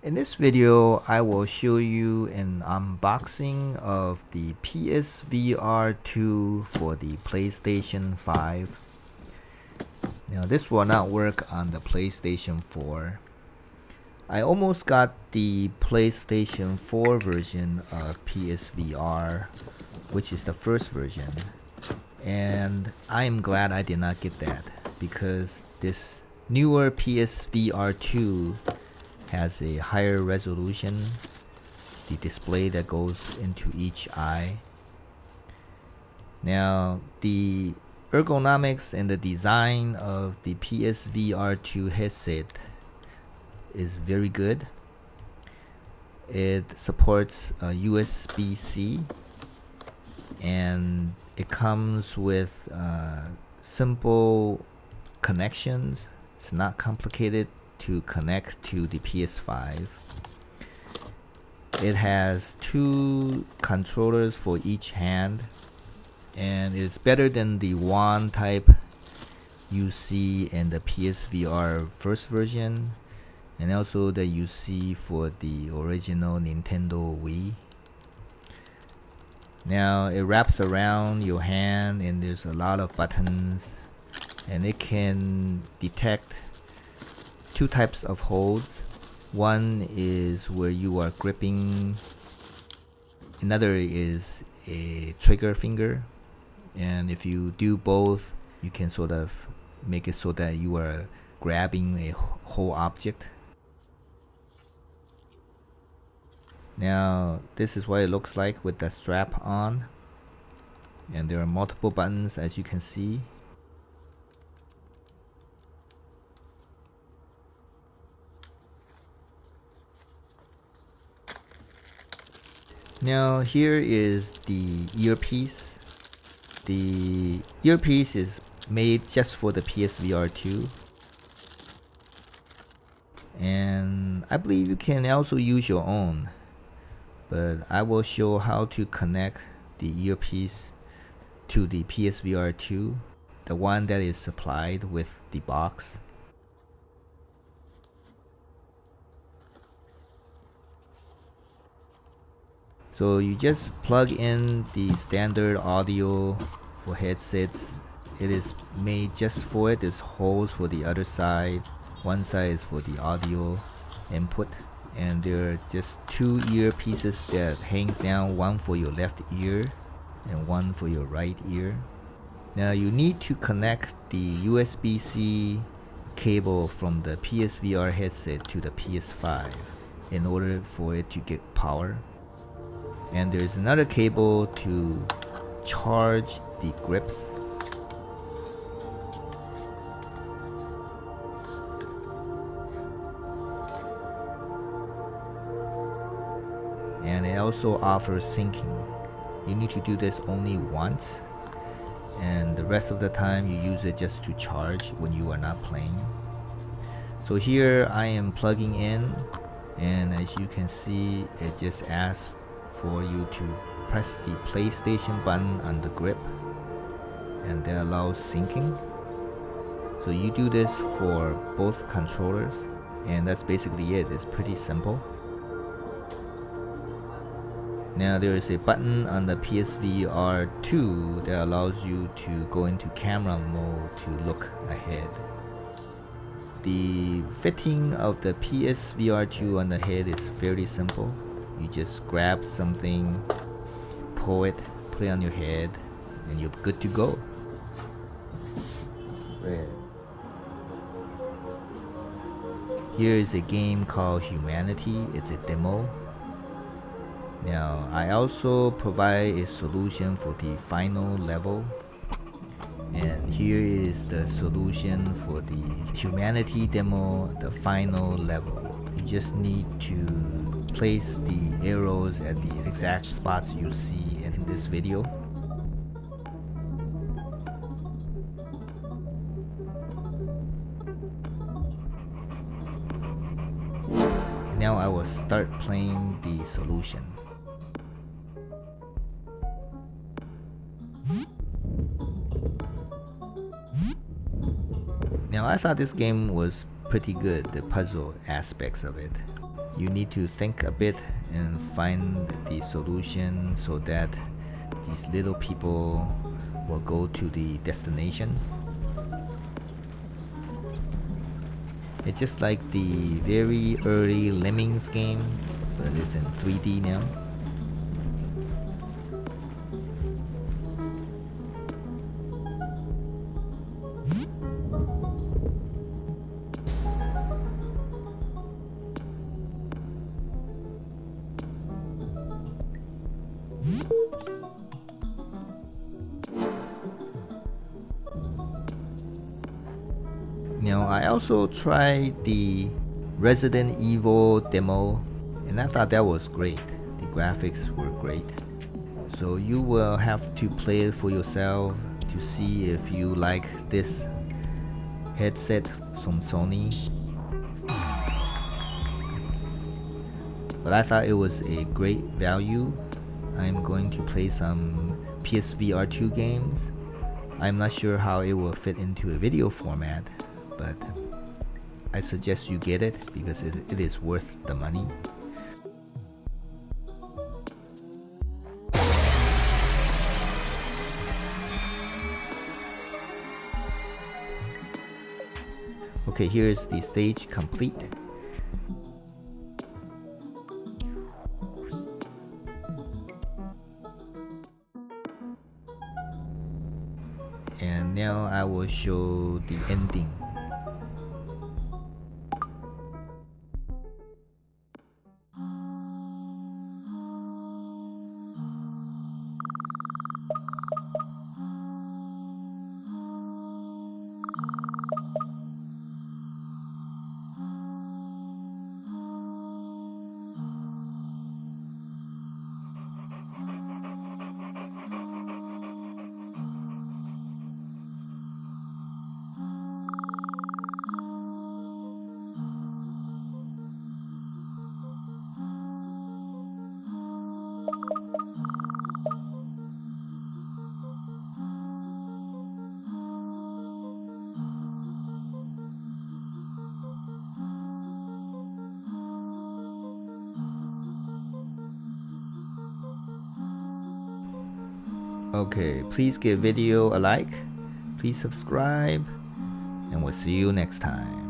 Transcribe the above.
In this video, I will show you an unboxing of the PSVR2 for the PlayStation 5. Now this will not work on the PlayStation 4. I almost got the PlayStation 4 version of PSVR, which is the first version. And I am glad I did not get that, because this newer PSVR2 has a higher resolution, the display that goes into each eye. Now the ergonomics and the design of the PSVR2 headset is very good. It supports USB-C, and it comes with simple connections. It's not complicated to connect to the PS5. It has two controllers for each hand, and it's better than the wand type you see in the PSVR first version, and also that you see for the original Nintendo Wii. Now it wraps around your hand, and there's a lot of buttons, and it can detect two types of holds. One is where you are gripping, another is a trigger finger, and if you do both, you can sort of make it so that you are grabbing a whole object. Now this is what it looks like with the strap on, and there are multiple buttons, as you can see. Now here is the earpiece. The earpiece is made just for the PSVR2, and I believe you can also use your own, but I will show how to connect the earpiece to the PSVR2, the one that is supplied with the box. So you just plug in the standard audio for headsets. It is made just for it. There's holes for the other side. One side is for the audio input, and there are just two earpieces that hangs down, one for your left ear and one for your right ear. Now you need to connect the USB-C cable from the PSVR headset to the PS5 in order for it to get power. And there's another cable to charge the grips. And it also offers syncing. You need to do this only once, and the rest of the time you use it just to charge when you are not playing. So here I am plugging in, and as you can see, it just asks for you to press the PlayStation button on the grip, and that allows syncing. So you do this for both controllers, and that's basically it. It's pretty simple. Now there is a button on the PSVR2 that allows you to go into camera mode to look ahead. The fitting of the PSVR2 on the head is fairly simple. You just grab something, pull it, put it on your head, and you're good to go. Here is a game called Humanity. It's a demo. Now I also provide a solution for the final level, and here is the solution for the Humanity demo, the final level. You just need to place the arrows at the exact spots you see in this video. Now I will start playing the solution. Now I thought this game was pretty good, the puzzle aspects of it. You need to think a bit and find the solution so that these little people will go to the destination. It's just like the very early Lemmings game, but it's in 3D now. Now I also tried the Resident Evil demo, and I thought that was great. The graphics were great. So you will have to play it for yourself to see if you like this headset from Sony. But I thought it was a great value. I'm going to play some PSVR2 games. I'm not sure how it will fit into a video format, but I suggest you get it because it is worth the money. Okay, here's the stage complete. And now I will show the ending. Okay, please give video a like, please subscribe, and we'll see you next time.